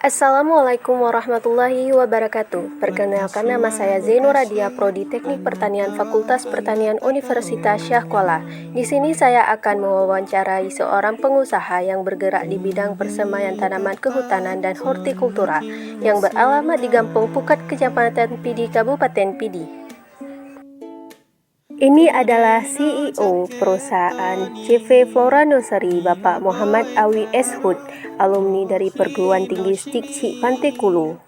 Assalamualaikum warahmatullahi wabarakatuh. Perkenalkan, nama saya Zainur Radia, Prodi Teknik Pertanian Fakultas Pertanian Universitas Syahkuala. Di sini saya akan mewawancarai seorang pengusaha yang bergerak di bidang persemaian tanaman kehutanan dan hortikultura yang beralamat di Gampung Pukat, Kecamatan Pidi, Kabupaten Pidi. Ini adalah CEO perusahaan CV Flora Nursery, Bapak Muhammad Awi S. Hud, alumni dari Perguruan Tinggi Stikci Pantekulu.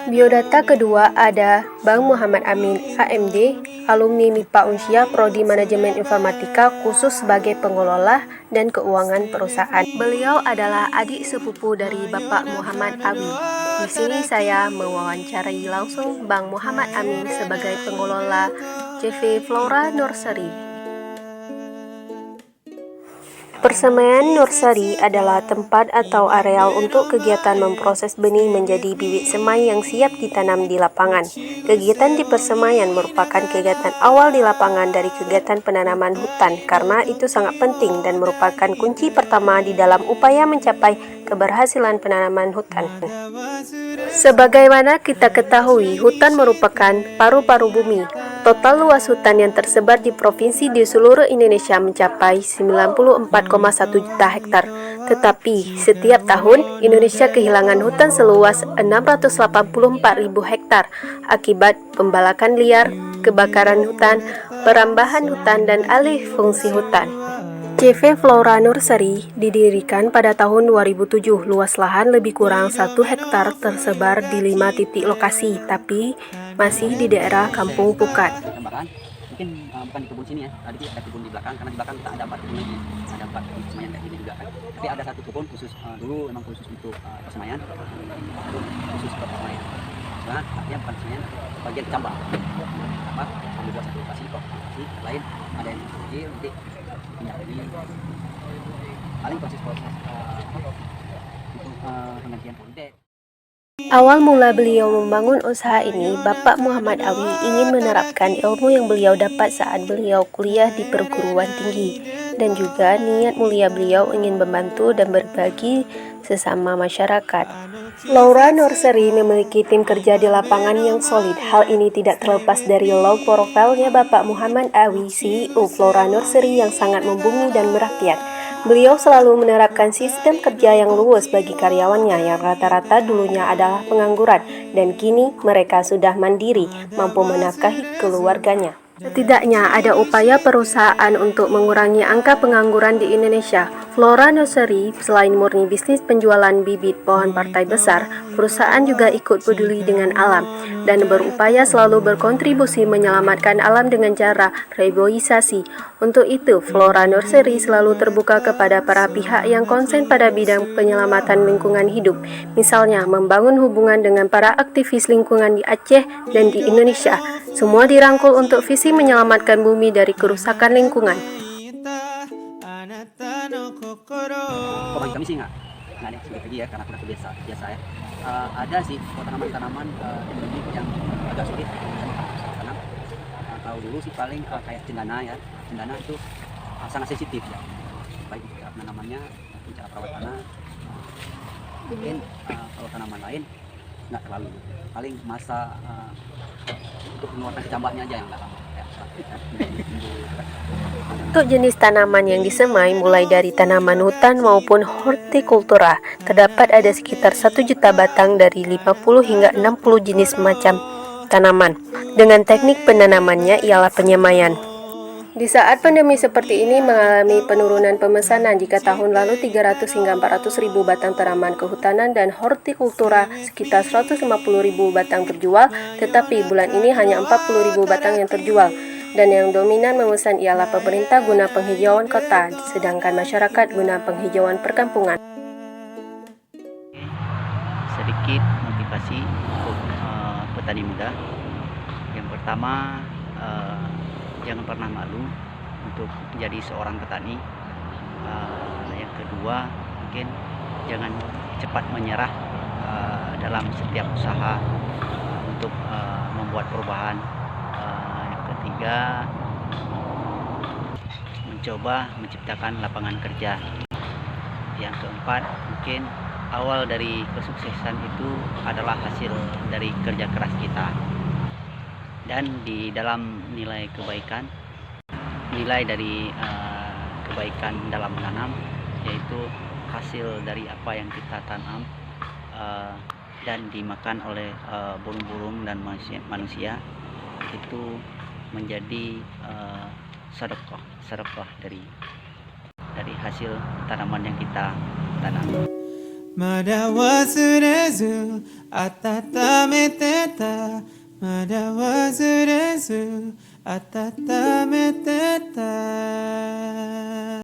Biodata kedua ada Bang Muhammad Amin, AMD, alumni MIPA Unsia, Prodi Manajemen Informatika, khusus sebagai pengelola dan keuangan perusahaan. Beliau adalah adik sepupu dari Bapak Muhammad Awi. Di sini saya mewawancarai langsung Bang Muhammad Amin sebagai pengelola CV Flora Nursery. Persemaian nursery adalah tempat atau areal untuk kegiatan memproses benih menjadi bibit semai yang siap ditanam di lapangan. Kegiatan di persemaian merupakan kegiatan awal di lapangan dari kegiatan penanaman hutan karena itu sangat penting dan merupakan kunci pertama di dalam upaya mencapai keberhasilan penanaman hutan. Sebagaimana kita ketahui, hutan merupakan paru-paru bumi. Total luas hutan yang tersebar di provinsi di seluruh Indonesia mencapai 94,1 juta hektar. Tetapi setiap tahun Indonesia kehilangan hutan seluas 684.000 hektar akibat pembalakan liar, kebakaran hutan, perambahan hutan, dan alih fungsi hutan. CV Flora Nursery didirikan pada tahun 2007. Luas lahan lebih kurang 1 hektar tersebar di 5 titik lokasi, tapi masih di daerah Kampung Pukat. Mungkin bukan di kebun sini ya, tadi ada kebun di belakang, karena di belakang kita ada 4 kebun lagi, ada 4 kebun persemaian kayak gini juga kan. Tapi ada satu kebun khusus dulu memang khusus untuk persemaian, khusus untuk persemaian. Nah, artinya bukan persemaian, bagian cambang. Apa? Ambil buat satu lokasi, lokasi lain ada yang kecil, nanti pindah lagi. Paling proses untuk penggantian pondek. Awal mula beliau membangun usaha ini, Bapak Muhammad Awi ingin menerapkan ilmu yang beliau dapat saat beliau kuliah di perguruan tinggi, dan juga niat mulia beliau ingin membantu dan berbagi sesama masyarakat. Flora Nursery memiliki tim kerja di lapangan yang solid. Hal ini tidak terlepas dari low profile-nya Bapak Muhammad Awi, CEO Flora Nursery yang sangat membumi dan merakyat. Beliau selalu menerapkan sistem kerja yang luas bagi karyawannya yang rata-rata dulunya adalah pengangguran dan kini mereka sudah mandiri, mampu menafkahi keluarganya. Setidaknya ada upaya perusahaan untuk mengurangi angka pengangguran di Indonesia. Flora Nursery selain murni bisnis penjualan bibit pohon partai besar, perusahaan juga ikut peduli dengan alam dan berupaya selalu berkontribusi menyelamatkan alam dengan cara reboisasi. Untuk itu, Flora Nursery selalu terbuka kepada para pihak yang konsen pada bidang penyelamatan lingkungan hidup. Misalnya, membangun hubungan dengan para aktivis lingkungan di Aceh dan di Indonesia. Semua dirangkul untuk visi menyelamatkan bumi dari kerusakan lingkungan. Kalau kami sih nggak ada yang sulit lagi ya, karena aku udah biasa ya. Ada sih tanaman-tanaman endemik yang agak sulit karena kalau dulu sih paling kayak cendana ya. Cendana itu sangat sensitif ya, baik cara penanamannya maupun cara perawatannya. Mungkin kalau tanaman lain nggak terlalu, paling masa untuk mengeluarkan kecambahnya aja yang nggak lama ya. Untuk jenis tanaman yang disemai mulai dari tanaman hutan maupun hortikultura, terdapat ada sekitar 1 juta batang dari 50 hingga 60 jenis macam tanaman. Dengan teknik penanamannya ialah penyemaian. Di saat pandemi seperti ini mengalami penurunan pemesanan, jika tahun lalu 300 hingga 400 ribu batang tanaman kehutanan dan hortikultura sekitar 150 ribu batang terjual, tetapi bulan ini hanya 40 ribu batang yang terjual. Dan yang dominan memesan ialah pemerintah guna penghijauan kota, sedangkan masyarakat guna penghijauan perkampungan. Sedikit motivasi untuk petani muda. Yang pertama, jangan pernah malu untuk menjadi seorang petani. Yang kedua, mungkin jangan cepat menyerah dalam setiap usaha untuk membuat perubahan. Yang ketiga, mencoba menciptakan lapangan kerja. Yang keempat, mungkin awal dari kesuksesan itu adalah hasil dari kerja keras kita. Dan di dalam nilai kebaikan, nilai dari kebaikan dalam menanam, yaitu hasil dari apa yang kita tanam dan dimakan oleh burung-burung dan manusia, itu menjadi sedekah dari hasil tanaman yang kita tanam. まだ忘れず温めてたまだ忘れず温めてた